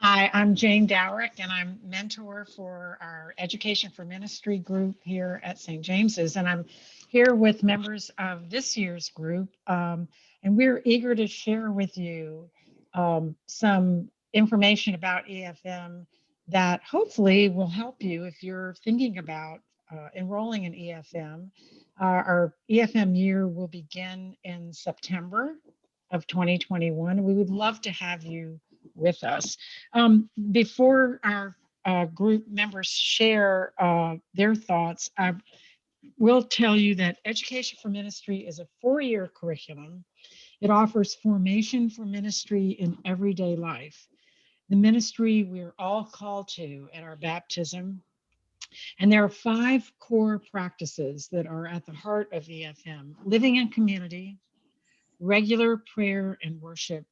Hi, I'm Jane Dowrick, and I'm mentor for our Education for Ministry group here at St. James's. And I'm here with members of this year's group, and we're eager to share with you some information about EFM that hopefully will help you if you're thinking about enrolling in EFM. Our EFM year will begin in September of 2021. We would love to have you with us. Before our group members share their thoughts, I will tell you that Education for Ministry is a 4-year curriculum. It offers formation for ministry in everyday life. The ministry we're all called to at our baptism. And there are 5 core practices that are at the heart of EFM: living in community, regular prayer and worship,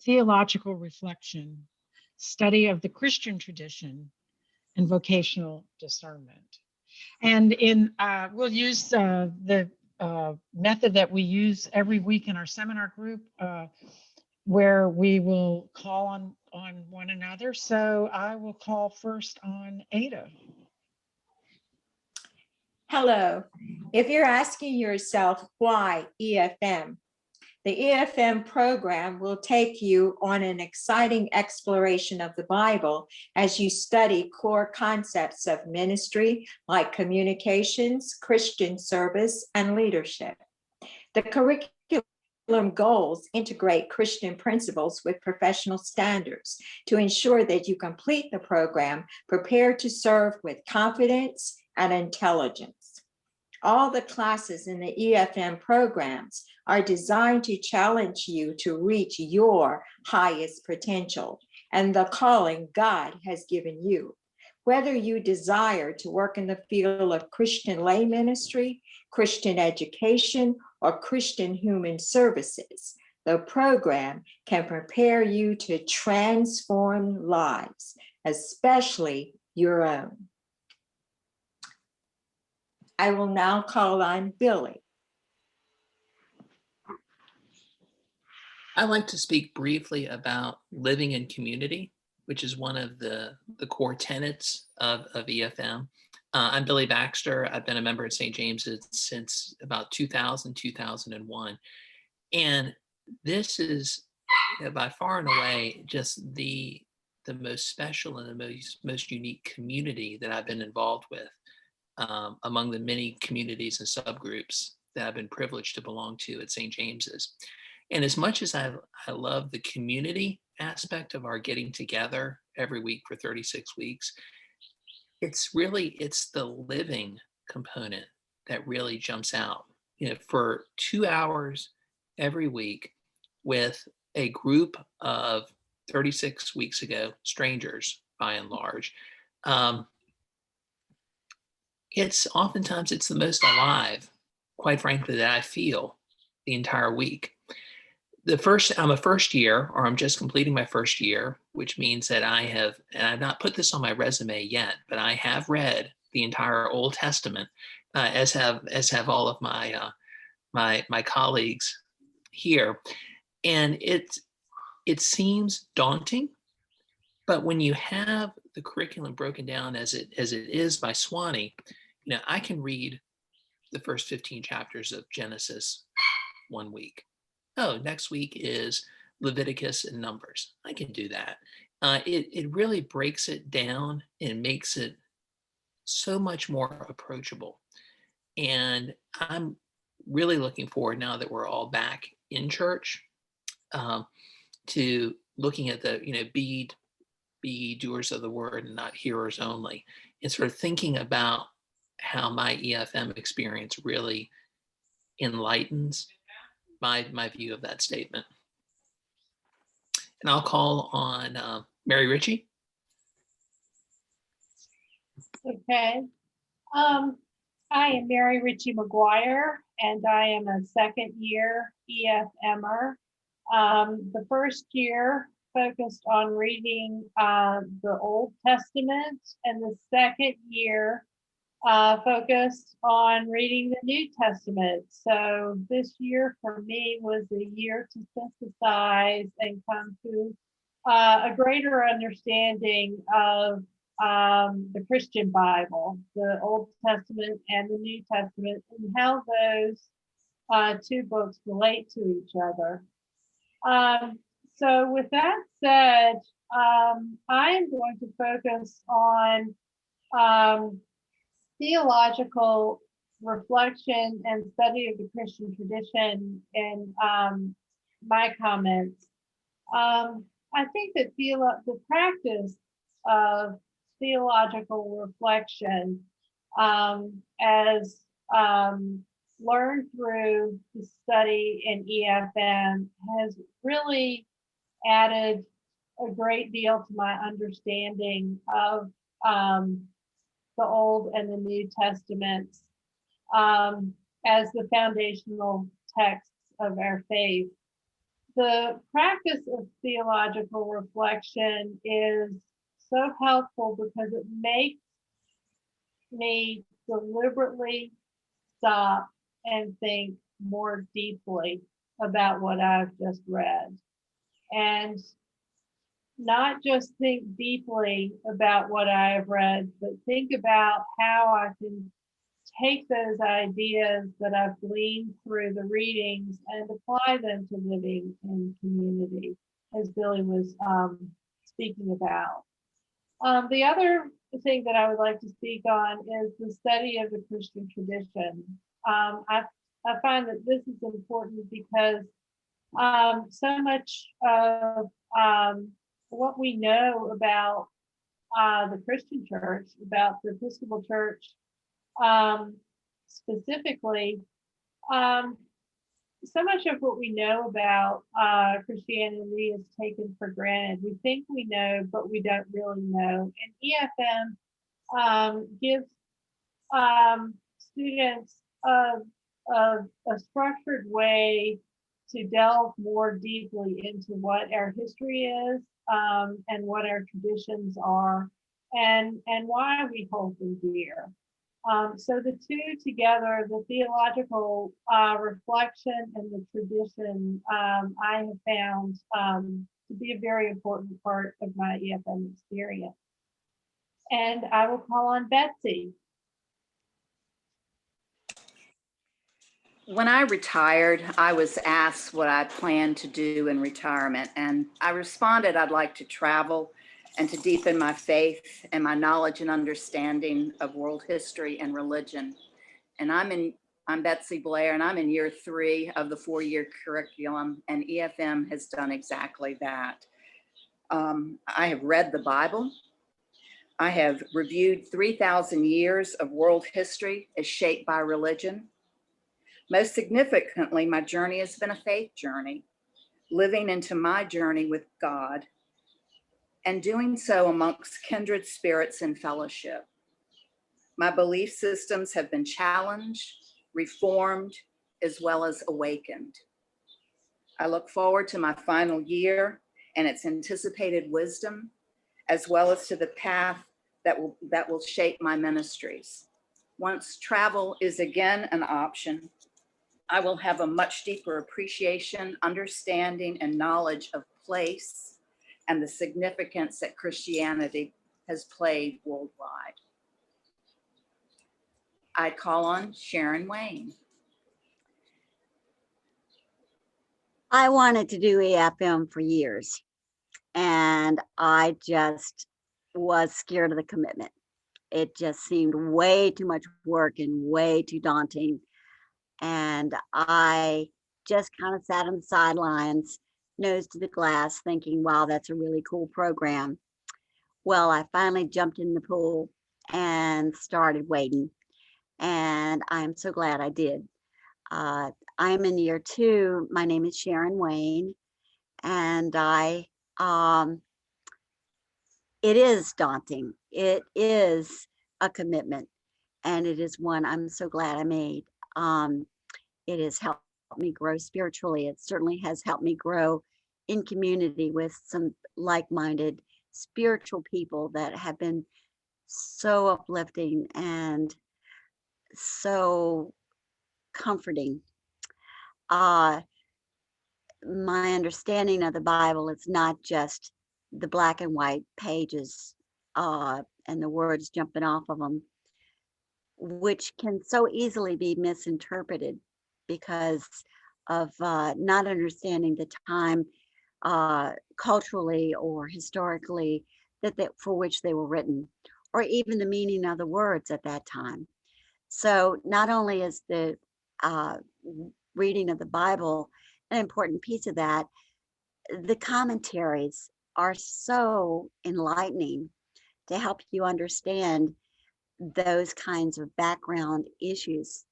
theological reflection, study of the Christian tradition, and vocational discernment. And we'll use the method that we use every week in our seminar group, where we will call on one another. So I will call first on Ada. Hello. If you're asking yourself why EFM, the EFM program will take you on an exciting exploration of the Bible as you study core concepts of ministry like communications, Christian service, and leadership. The curriculum goals integrate Christian principles with professional standards to ensure that you complete the program prepared to serve with confidence and intelligence. All the classes in the EFM programs are designed to challenge you to reach your highest potential and the calling God has given you. Whether you desire to work in the field of Christian lay ministry, Christian education, or Christian human services, the program can prepare you to transform lives, especially your own. I will now call on Billy. I'd like to speak briefly about living in community, which is one of the core tenets of EFM. I'm Billy Baxter. I've been a member at St. James's since about 2000, 2001. And this is by far and away just the most special and the most unique community that I've been involved with. Among the many communities and subgroups that I've been privileged to belong to at St. James's. And as much as I love the community aspect of our getting together every week for 36 weeks, it's the living component that really jumps out. For 2 hours every week with a group of 36 weeks ago, strangers by and large, it's the most alive, quite frankly, that I feel the entire week. I'm a first year, or I'm just completing my first year, which means that I've not put this on my resume yet, but I have read the entire Old Testament, as have all of my colleagues here. And it seems daunting, but when you have the curriculum broken down as it is by Swanee, I can read the first 15 chapters of Genesis one week. Oh, next week is Leviticus and Numbers. I can do that. It really breaks it down and makes it so much more approachable. And I'm really looking forward, now that we're all back in church, to looking at the, be doers of the word and not hearers only, and sort of thinking about how my EFM experience really enlightens my view of that statement. And I'll call on Mary Ritchie. Okay. I am Mary Ritchie McGuire, and I am a second year EFMer. The first year focused on reading the Old Testament, and the second year focused on reading the New Testament. So this year for me was a year to synthesize and come to a greater understanding of the Christian Bible, the Old Testament and the New Testament, and how those two books relate to each other. So with that said, I am going to focus on theological reflection and study of the Christian tradition in my comments. I think that the practice of theological reflection, as learned through the study in EfM, has really added a great deal to my understanding of the Old and the New Testaments as the foundational texts of our faith. The practice of theological reflection is so helpful because it makes me deliberately stop and think more deeply about what I've just read. And not just think deeply about what I have read, but think about how I can take those ideas that I've gleaned through the readings and apply them to living in community, as Billy was speaking about. The other thing that I would like to speak on is the study of the Christian tradition. I find that this is important because so much of what we know about the Christian church, about the Episcopal church specifically, so much of what we know about Christianity is taken for granted. We think we know, but we don't really know. And EfM gives students a structured way to delve more deeply into what our history is and what our traditions are and why we hold them dear. So the two together, the theological reflection and the tradition, I have found to be a very important part of my EfM experience. And I will call on Betsy. When I retired, I was asked what I planned to do in retirement, and I responded I'd like to travel and to deepen my faith and my knowledge and understanding of world history and religion. And I'm Betsy Blair, and I'm in year 3 of the 4-year curriculum, and EfM has done exactly that. I have read the Bible. I have reviewed 3,000 years of world history as shaped by religion. Most significantly, my journey has been a faith journey, living into my journey with God and doing so amongst kindred spirits in fellowship. My belief systems have been challenged, reformed, as well as awakened. I look forward to my final year and its anticipated wisdom, as well as to the path that will shape my ministries. Once travel is again an option, I will have a much deeper appreciation, understanding, and knowledge of place and the significance that Christianity has played worldwide. I call on Sharon Wayne. I wanted to do EfM for years, and I just was scared of the commitment. It just seemed way too much work and way too daunting. And I just kind of sat on the sidelines, nose to the glass, thinking, wow, that's a really cool program. Well, I finally jumped in the pool and started wading. And I'm so glad I did. I'm in year 2. My name is Sharon Wayne. And it is daunting. It is a commitment. And it is one I'm so glad I made. It has helped me grow spiritually. It certainly has helped me grow in community with some like-minded spiritual people that have been so uplifting and so comforting. My understanding of the Bible is not just the black and white pages and the words jumping off of them, which can so easily be misinterpreted because of not understanding the time culturally or historically for which they were written, or even the meaning of the words at that time. So not only is the reading of the Bible an important piece of that, the commentaries are so enlightening to help you understand those kinds of background issues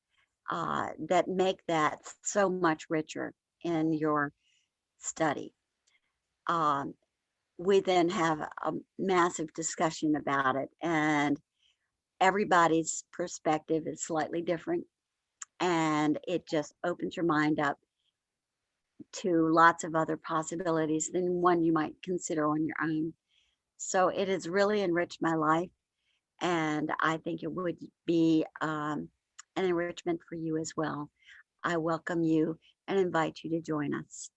that make that so much richer in your study. We then have a massive discussion about it, and everybody's perspective is slightly different, and it just opens your mind up to lots of other possibilities than one you might consider on your own. So it has really enriched my life, and I think it would be an enrichment for you as well. I welcome you and invite you to join us.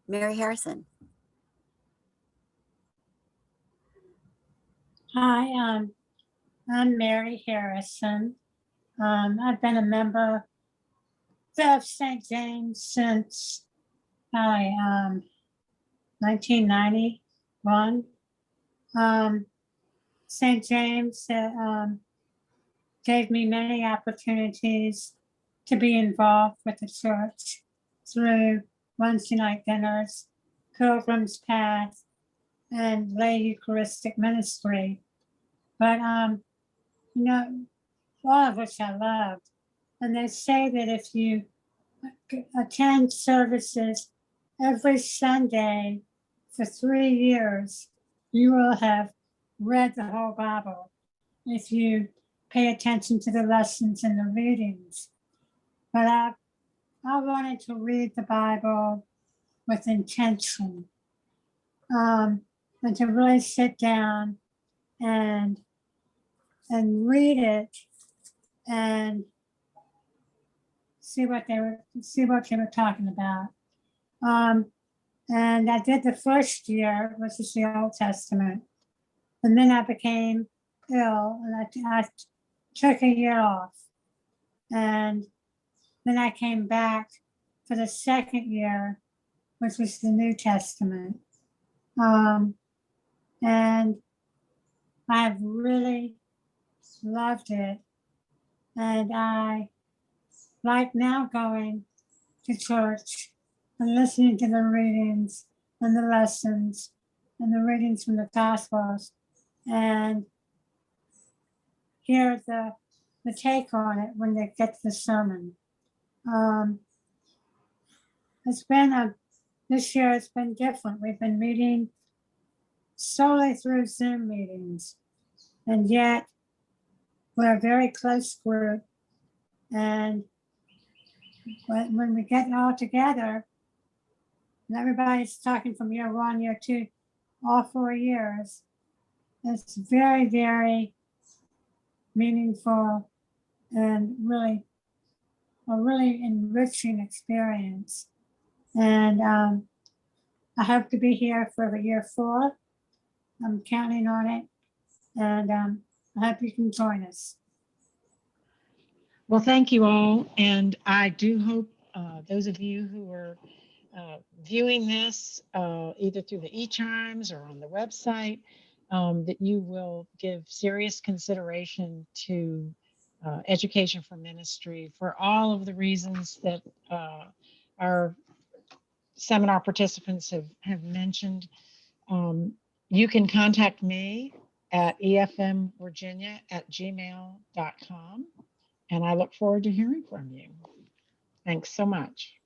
Mary Harrison. Hi, I'm Mary Harrison. I've been a member of St. James since 1991. St. James gave me many opportunities to be involved with the church through Wednesday night dinners, Pilgrim's Path, and lay Eucharistic ministry. But, all of which I loved. And they say that if you attend services every Sunday for 3 years, you will have read the whole Bible if you pay attention to the lessons and the readings. But I wanted to read the Bible with intention, and to really sit down and read it and see what they were talking about. And I did the first year, which is the Old Testament, and then I became ill, and I took a year off, and then I came back for the second year, which was the New Testament, and I've really loved it. And I like now going to church and listening to the readings and the lessons and the readings from the Gospels, and hear the take on it when they get to the sermon. This year it's been different. We've been meeting solely through Zoom meetings, and yet we're a very close group. And when we get all together, and everybody's talking from year 1, year 2, all 4 years, it's very, very meaningful and really a really enriching experience. And I hope to be here for year 4. I'm counting on it, and I hope you can join us. Well, thank you all. And I do hope those of you who are viewing this either through the e-chimes or on the website, that you will give serious consideration to education for ministry for all of the reasons that our seminar participants have mentioned. You can contact me at efmvirginia@gmail.com, and I look forward to hearing from you. Thanks so much.